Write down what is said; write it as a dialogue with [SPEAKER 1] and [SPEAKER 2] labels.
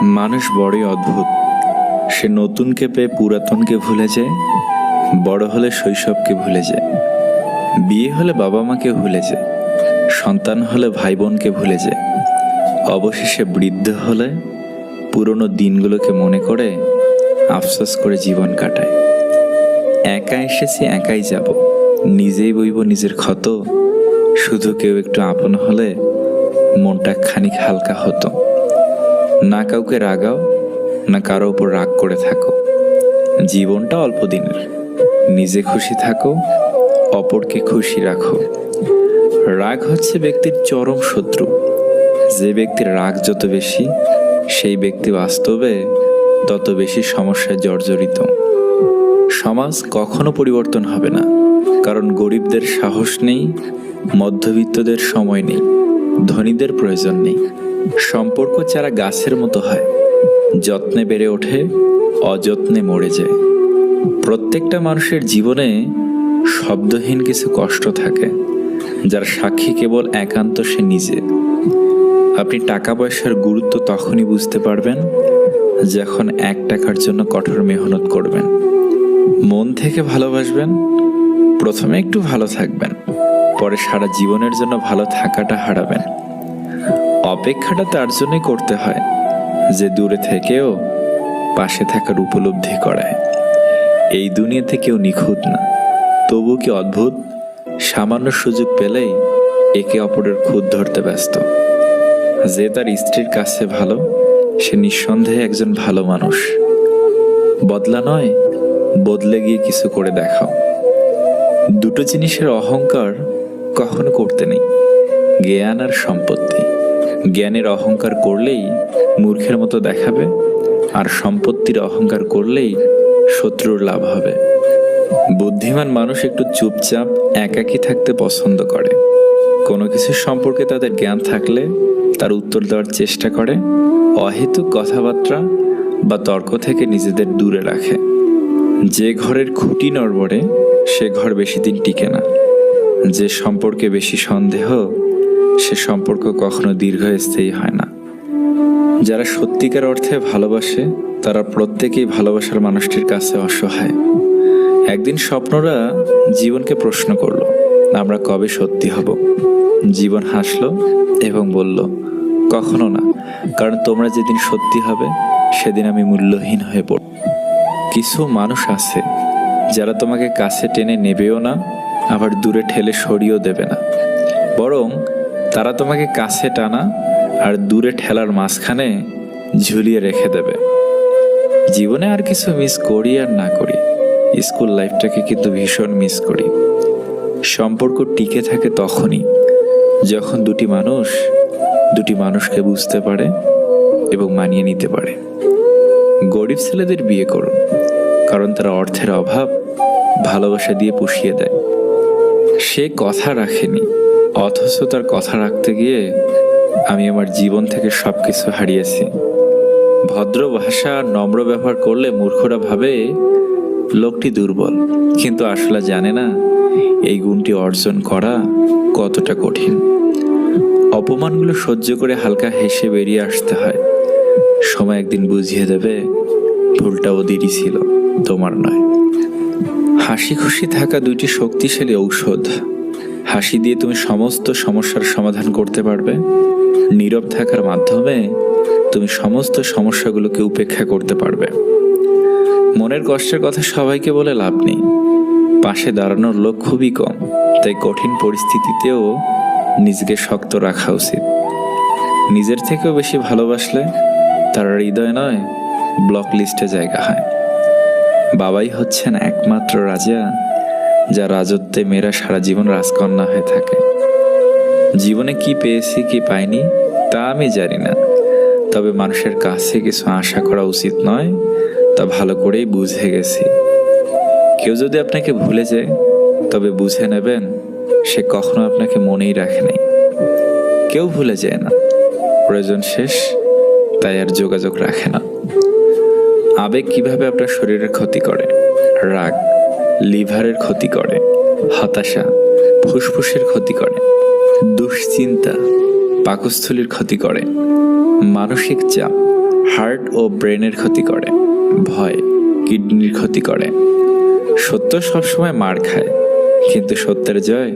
[SPEAKER 1] মানুষ বড়ই অদ্ভুত। সে নতুনকে পেয়ে পুরাতনকে ভুলে যায়, বড় হলে শৈশবকে ভুলে যায়, বিয়ে হলে বাবা মাকে ভুলে যায়, সন্তান হলে ভাই বোনকে ভুলে যায়, অবশেষে বৃদ্ধ হলে পুরনো দিনগুলোকে মনে করে আফসোস করে জীবন কাটায়। একা এসেছি একাই যাব, নিজেই বইব নিজের ক্ষত, শুধু কেউ একটু আপন হলে মনটা খানিক হালকা হতো। না কাউকে রাগাও, না কারো উপর রাগ করে থাকো। জীবনটা অল্প দিনের, নিজে খুশি থাকো, অপরকে খুশি রাখো। রাগ হচ্ছে ব্যক্তির চরম শত্রু। যে ব্যক্তির রাগ যত বেশি, সেই ব্যক্তি বাস্তবে তত বেশি সমস্যায় জর্জরিত। সমাজ কখনো পরিবর্তন হবে না, কারণ গরিবদের সাহস নেই, মধ্যবিত্তদের সময় নেই, ধনীদের প্রয়োজন নেই। সম্পর্ক চারা গাছের মতো হয়, যত্নে বেড়ে ওঠে, অযত্নে মরে যায়। প্রত্যেকটা মানুষের জীবনে শব্দহীন কিছু কষ্ট থাকে, যার সাক্ষী কেবল একান্ত সে নিজে। আপনি টাকা পয়সার গুরুত্ব তখনই বুঝতে পারবেন যখন 1 টাকার জন্য কঠোর মেহনত করবেন। মন থেকে ভালোবাসবেন, প্রথমে একটু ভালো থাকবেন, পরে সারা জীবনের জন্য ভালো থাকাটা হারাবেন। অপেক্ষাটা তার জন্যই করতে হয় যে দূরে থেকেও পাশে থাকার উপলব্ধি করায়। এই দুনিয়াতে কেউ নিখুঁত না, তবু কি অদ্ভুত, সামান্য সুযোগ পেলেই একে অপরের খুঁত ধরতে ব্যস্ত। যে তার স্ত্রীর কাছে ভালো, সে নিঃসন্দেহে একজন ভালো মানুষ। বদলা নয়, বদলে গিয়ে কিছু করে দেখাও। দুটো জিনিসের অহংকার কখনো করতে নেই, জ্ঞান আর সম্পত্তি। জ্ঞানের অহংকার করলেই মূর্খের মতো দেখাবে, আর সম্পত্তির অহংকার করলেই শত্রুর লাভ হবে। বুদ্ধিমান মানুষ একটু চুপচাপ একাকী থাকতে পছন্দ করে। কোনো কিছু সম্পর্কে তাদের জ্ঞান থাকলে তার উত্তর দেওয়ার চেষ্টা করে, অহেতুক কথাবার্তা বা তর্ক থেকে নিজেদের দূরে রাখে। যে ঘরের খুঁটি নড়বড়ে, সে ঘর বেশি দিন টিকে না। যে সম্পর্কে বেশি সন্দেহ, সে সম্পর্ক কখনো দীর্ঘস্থায়ী হয় না। যারা সত্যিকার অর্থে ভালোবাসে, তারা প্রত্যেকেই ভালোবাসার মানুষটির কাছে অসহায়। একদিন স্বপ্নরা জীবনকে প্রশ্ন করলো, আমরা কবে সত্যি হব? জীবন হাসলো এবং বলল, কখনো না, কারণ তোমরা যেদিন সত্যি হবে সেদিন আমি মূল্যহীন হয়ে পড়ব। কিছু মানুষ আছে যারা তোমাকে কাছে টেনে নেবেও না, আবার দূরে ঠেলে সরিয়েও দেবে না, বরং তারা তোমাকে কাছে টানা আর দূরে ঠেলার মাঝখানে ঝুলিয়ে রেখে দেবে। জীবনে আর কিছু মিস করি আর না করি, স্কুল লাইফটাকে কিন্তু ভীষণ মিস করি। সম্পর্ক টিকে থাকে তখনই যখন দুটি মানুষকে বুঝতে পারে এবং মানিয়ে নিতে পারে। গরিব ছেলেদের বিয়ে করুন, কারণ তারা অর্থের অভাব ভালোবাসা দিয়ে পুষিয়ে দেয়। সে কথা রাখেনি, অথচ তার কথা রাখতে গিয়ে আমি আমার জীবন থেকে সবকিছু হারিয়েছি। ভদ্র ভাষা আর নম্র ব্যবহার করলে মূর্খরা ভাবে লোকটি দুর্বল, কিন্তু আসলে জানে না এই গুণটি অর্জন করা কতটা কঠিন। অপমানগুলো সহ্য করে হালকা হেসে বেরিয়ে আসতে হয়। সময় একদিন বুঝিয়ে দেবে ভুলটা ওদেরই ছিল, তোমার নয়। হাসি খুশি থাকা 2টি শক্তিশালী ঔষধ। হাসি দিয়ে তুমি সমস্ত সমস্যার সমাধান করতে পারবে, নীরব থাকার মাধ্যমে তুমি সমস্ত সমস্যাগুলোকে উপেক্ষা করতে পারবে। মনের কষ্টের কথা সবাইকে বলে লাভ নেই, পাশে দাঁড়ানোর লোক খুবই কম, তাই কঠিন পরিস্থিতিতেও নিজেকে শক্ত রাখা উচিত। নিজের থেকেও বেশি ভালোবাসলে তার হৃদয় নয়, ব্লক লিস্টে জায়গা হয়। বাবাই হচ্ছেন একমাত্র রাজা, যা রাজত্বে মেয়েরা সারা জীবন রাজকন্যা হয়ে থাকে। জীবনে কি পেয়েছি কি পাইনি তা আমি জানি না, তবে মানুষের কাছে কিছু আশা করা উচিত নয় তা ভালো করেই বুঝে গেছি। কেউ যদি আপনাকে ভুলে যায়, তবে বুঝে নেবেন সে কখনো আপনাকে মনেই রাখে নাই। কেউ ভুলে যায় না, প্রয়োজন শেষ তাই আর যোগাযোগ রাখে না। আবেগ কিভাবে আপনার শরীরের ক্ষতি করে? রাগ লিভারের ক্ষতি করে, হতাশা ফুসফুসের ক্ষতি করে, দুশ্চিন্তা পাকস্থলীর ক্ষতি করে, মানসিক চাপ হার্ট ও ব্রেনের ক্ষতি করে, ভয় কিডনির ক্ষতি করে। সত্য সবসময় মার খায়, কিন্তু সত্যের জয়